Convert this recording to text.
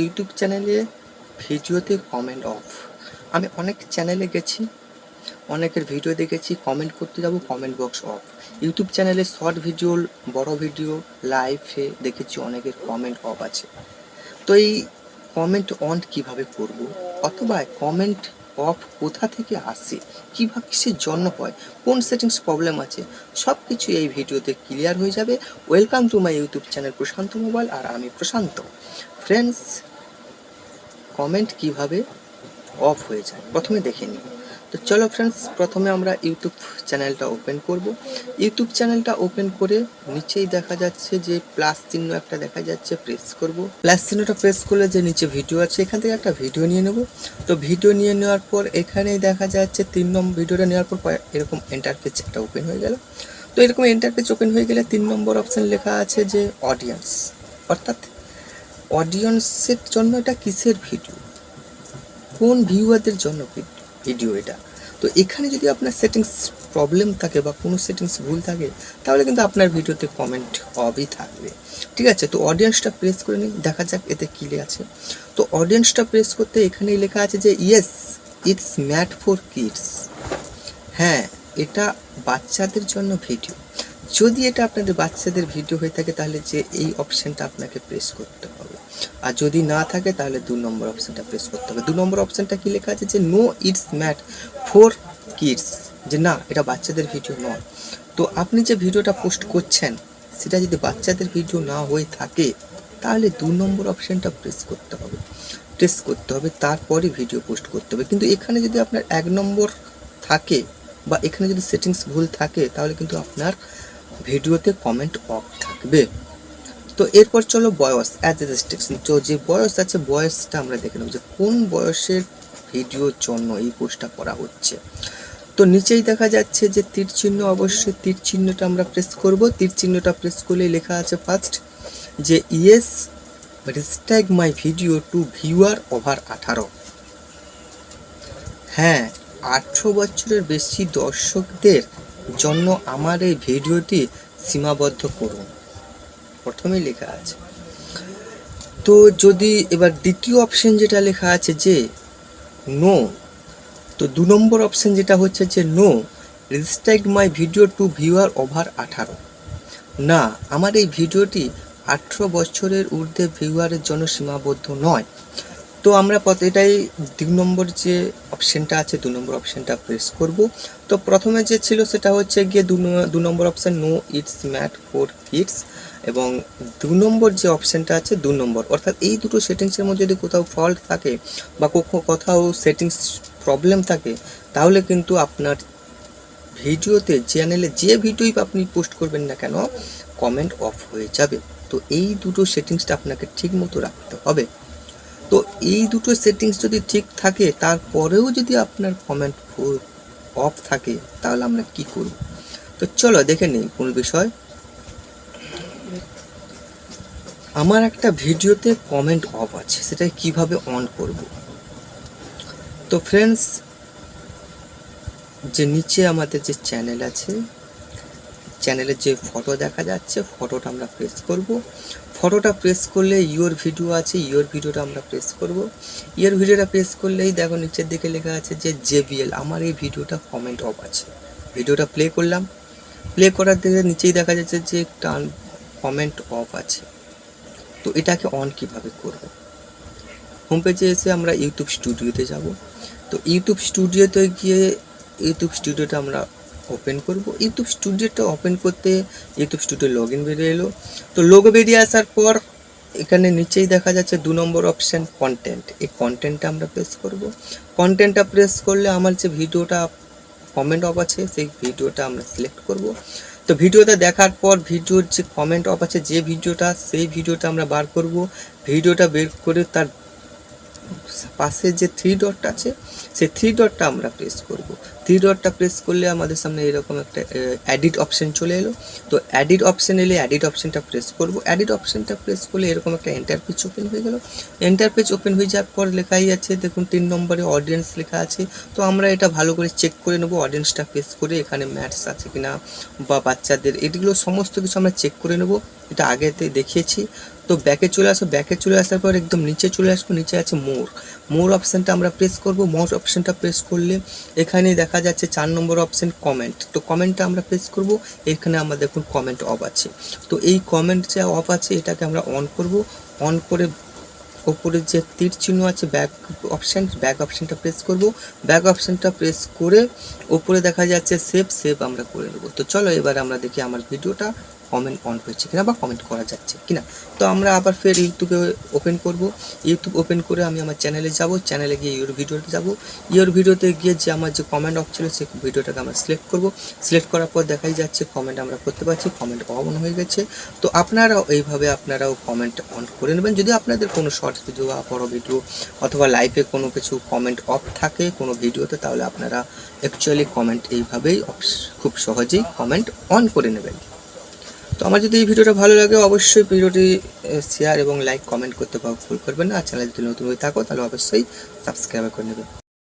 YouTube চ্যানেলে ভিডিওতে comment of. আমি অনেক চ্যানেলে গেছি, অনেকের ভিডিও দেখেছি, কমেন্ট করতে যাব কমেন্ট বক্স অফ। ইউটিউব চ্যানেলে শর্ট ভিডিও, বড় ভিডিও, লাইভে দেখেছি অনেকের কমেন্ট অফ আছে। তো এই কমেন্ট অন কিভাবে করব, অথবা কমেন্ট অফ কোথা থেকে আসে, কীভাবে কিসের জন্য হয়, কোন সেটিংস প্রবলেম আছে, সব কিছু এই ভিডিওতে ক্লিয়ার হয়ে যাবে। Welcome to my YouTube channel Prashant mobile, আর আমি প্রশান্ত। ফ্রেন্ডস, কমেন্ট কিভাবে অফ হয়ে যায় প্রথমে দেখে নিই। তো চলো ফ্রেন্ডস, প্রথমে আমরা ইউটিউব চ্যানেলটা ওপেন করব। ইউটিউব চ্যানেলটা ওপেন করে নিচেই দেখা যাচ্ছে যে প্লাস চিহ্ন একটা দেখা যাচ্ছে, প্রেস করব। প্লাস চিহ্নটা প্রেস করলে যে নিচে ভিডিও আছে, এখান থেকে একটা ভিডিও নিয়ে নেব। তো ভিডিও নিয়ে নেওয়ার পর এখানেই দেখা যাচ্ছে 3 নম্বর ভিডিওটা নেওয়ার পর এরকম ইন্টারফেস একটা ওপেন হয়ে গেল। তো এরকম ইন্টারফেস ওপেন হয়ে গেলে 3 নম্বর অপশান লেখা আছে যে অডিয়েন্স, অর্থাৎ অডিয়েন্সের জন্য এটা কিসের ভিডিও, কোন ভিউয়ারদের জন্য ভিডিও এটা। তো এখানে যদি আপনার সেটিংস প্রবলেম থাকে বা কোনো সেটিংস ভুল থাকে, তাহলে কিন্তু আপনার ভিডিওতে কমেন্ট অফই থাকবে। ঠিক আছে, তো অডিয়েন্সটা প্রেস করে নিই, দেখা যাক এতে কী আছে। তো অডিয়েন্সটা প্রেস করতে এখানেই লেখা আছে যে yes, it's made for kids. হ্যাঁ, এটা বাচ্চাদের জন্য ভিডিও। যদি এটা আপনাদের বাচ্চাদের ভিডিও হয়ে থাকে, তাহলে যে এই অপশানটা আপনাকে প্রেস করতে হবে। আর যদি না থাকে, তাহলে 2 নম্বর অপশানটা প্রেস করতে হবে। 2 নম্বর অপশানটা কি লেখা আছে যে no it's made for kids, যে না, এটা বাচ্চাদের ভিডিও নয়। তো আপনি যে ভিডিওটা পোস্ট করছেন, সেটা যদি বাচ্চাদের ভিডিও না হয়ে থাকে, তাহলে 2 নম্বর অপশানটা প্রেস করতে হবে, তারপরে ভিডিও পোস্ট করতে হবে। কিন্তু এখানে যদি আপনার 1 নম্বর থাকে বা এখানে যদি সেটিংস ভুল থাকে, তাহলে কিন্তু আপনার ভিডিওতে কমেন্ট অফ থাকবে। তো এরপর চলো বয়স, অ্যাজ এ রেস্ট্রিকশন। তো যে বয়স আছে, বয়সটা আমরা দেখে নেব যে কোন বয়সের ভিডিওর জন্য এই পোস্টটা করা হচ্ছে। তো নিচেই দেখা যাচ্ছে যে তীর চিহ্ন, অবশ্যই তীর চিহ্নটা আমরা প্রেস করব। তীর চিহ্নটা প্রেস করলেই লেখা আছে ফার্স্ট যে yes, restrict my video to viewer over 18। হ্যাঁ, 18 বছরের বেশি দর্শকদের জন্য আমার এই ভিডিওটি সীমাবদ্ধ করুন, প্রথমেই লেখা আছে। তো যদি এবার দ্বিতীয় অপশন যেটা লেখা আছে যে নো, তো 2 নম্বর অপশন যেটা হচ্ছে যে no, restrict my video to viewer over 18। না, আমার এই ভিডিওটি 18 বছরের ঊর্ধ্বে ভিউয়ারের জন্য সীমাবদ্ধ নয়। তো আমরা এটাই 2 নম্বর যে অপশানটা আছে, 2 নম্বর অপশানটা প্রেস করব। তো প্রথমে যে ছিল সেটা হচ্ছে গিয়ে 2 নম্বর option no it's made for kids, এবং 2 নম্বর যে অপশানটা আছে 2 নম্বর, অর্থাৎ এই দুটো সেটিংসের মধ্যে যদি কোথাও ফল্ট থাকে বা কোথাও সেটিংস প্রবলেম থাকে, তাহলে কিন্তু আপনার ভিডিওতে, চ্যানেলে যে ভিডিওই আপনি পোস্ট করবেন না কেন, কমেন্ট অফ হয়ে যাবে। তো এই দুটো সেটিংসটা আপনাকে ঠিক মতো রাখতে হবে। তো এই দুটো সেটিংস যদি ঠিক থাকে, তারপরেও যদি আপনার কমেন্ট অফ থাকে, তাহলে আমরা কি করব। তো চলো দেখে নিই কোন বিষয়। আমার একটা ভিডিওতে কমেন্ট অফ আছে, সেটা কিভাবে অন করব। তো ফ্রেন্ডস, যে নিচে আমাদের যে চ্যানেল আছে, চ্যানেলের যে ফটো দেখা যাচ্ছে, ফটোটা আমরা প্রেস করব। ফটোটা প্রেস করলে ইয়োর ভিডিও আছে, ইয়োর ভিডিওটা আমরা প্রেস করব। ইয়োর ভিডিওটা প্রেস করলেই দেখো নিচের দিকে লেখা আছে যে JBL, আমার এই ভিডিওটা কমেন্ট অফ আছে। ভিডিওটা প্লে করলাম, প্লে করার দিকে নিচেই দেখা যাচ্ছে যে কমেন্ট অফ আছে। তো এটাকে অন কিভাবে করব। হোম পেজে এসে আমরা ইউটিউব স্টুডিওতে যাব। তো ইউটিউব স্টুডিওতে গিয়ে ইউটিউব স্টুডিওটা আমরা ওপেন করব। ইউটিউব স্টুডিওটা ওপেন করতে ইউটিউব স্টুডিও লগইন বেরিয়ে এলো। তো লোগো বেরিয়ে আসার পর এখানে নিচেই দেখা যাচ্ছে 2 নম্বর অপশান কন্টেন্ট, এই কন্টেন্টটা আমরা প্রেস করব। কন্টেন্টটা প্রেস করলে আমার যে ভিডিওটা কমেন্ট অফ আছে, সেই ভিডিওটা আমরা সিলেক্ট করব। তো ভিডিওটা দেখার পর ভিডিওর যে কমেন্ট অফ আছে যে ভিডিওটা, সেই ভিডিওটা আমরা বার করব। ভিডিওটা বের করে তার পাশে যে 3 ডটটা আছে, সেই 3 ডটটা আমরা প্রেস করব। 3 ডটটা প্রেস করলে আমাদের সামনে এরকম একটা এডিট অপশান চলে এলো। তো এডিট অপশান এলে এডিট অপশানটা প্রেস করব। এডিট অপশানটা প্রেস করলে এরকম একটা এন্টার পেজ ওপেন হয়ে গেল। এন্টার পেজ ওপেন হয়ে যাওয়ার পর লেখাই আছে, দেখুন 3 নম্বরে অডিয়েন্স লেখা আছে। তো আমরা এটা ভালো করে চেক করে নেব, অডিয়েন্সটা প্রেস করে এখানে ম্যাথস আছে কিনা বা বাচ্চাদের, এগুলো সমস্ত কিছু আমরা চেক করে নেব। এটা আগেতে দেখিয়েছি। তো ব্যাকে চলে আসো, ব্যাকে চলে আসার পর একদম নিচে চলে আসবো, নিচে আছে মোর অপশানটা আমরা প্রেস করব। মোর অপশানটা প্রেস করলে এখানে দেখা যাচ্ছে 4 নম্বর অপশান কমেন্ট, তো কমেন্টটা আমরা প্রেস করব। এখানে আমরা দেখুন কমেন্ট অফ আছে, তো এই কমেন্ট যে অফ আছে এটাকে আমরা অন করব। অন করে ওপরে যে তীর চিহ্ন আছে ব্যাক অপশানটা প্রেস করব। ব্যাক অপশানটা প্রেস করে ওপরে দেখা যাচ্ছে সেভ আমরা করে নেব। তো চলো এবার আমরা দেখি আমার ভিডিওটা কমেন্ট অন হয়েছে কিনা বা কমেন্ট করা যাচ্ছে কিনা। তো আমরা আবার ফের ইউটিউবে ওপেন করব। ইউটিউব ওপেন করে আমি আমার চ্যানেলে যাব, চ্যানেলে গিয়ে ইওর ভিডিওতে যাব। ইওর ভিডিওতে গিয়ে যে আমার যে কমেন্ট অফ ছিল সেই ভিডিওটাকে আমরা সিলেক্ট করব। সিলেক্ট করার পর দেখাই যাচ্ছে কমেন্ট আমরা করতে পারছি, কমেন্ট অন হয়ে গেছে। তো আপনারাও এইভাবে আপনারাও কমেন্ট অন করে নেবেন। যদি আপনাদের কোনো শর্টস ভিডিও বা বড় ভিডিও অথবা লাইভে কোনো কিছু কমেন্ট অফ থাকে কোনো ভিডিওতে, তাহলে আপনারা অ্যাকচুয়ালি কমেন্ট এইভাবেই খুব সহজেই কমেন্ট অন করে নেবেন। তো আমার যদি এই ভিডিওটা ভালো লাগে অবশ্যই ভিডিওটি শেয়ার এবং লাইক কমেন্ট করতে ভুল করবেন না। আর চ্যানেল যদি নতুন হয়ে থাকো তাহলে অবশ্যই সাবস্ক্রাইব করে নেবেন।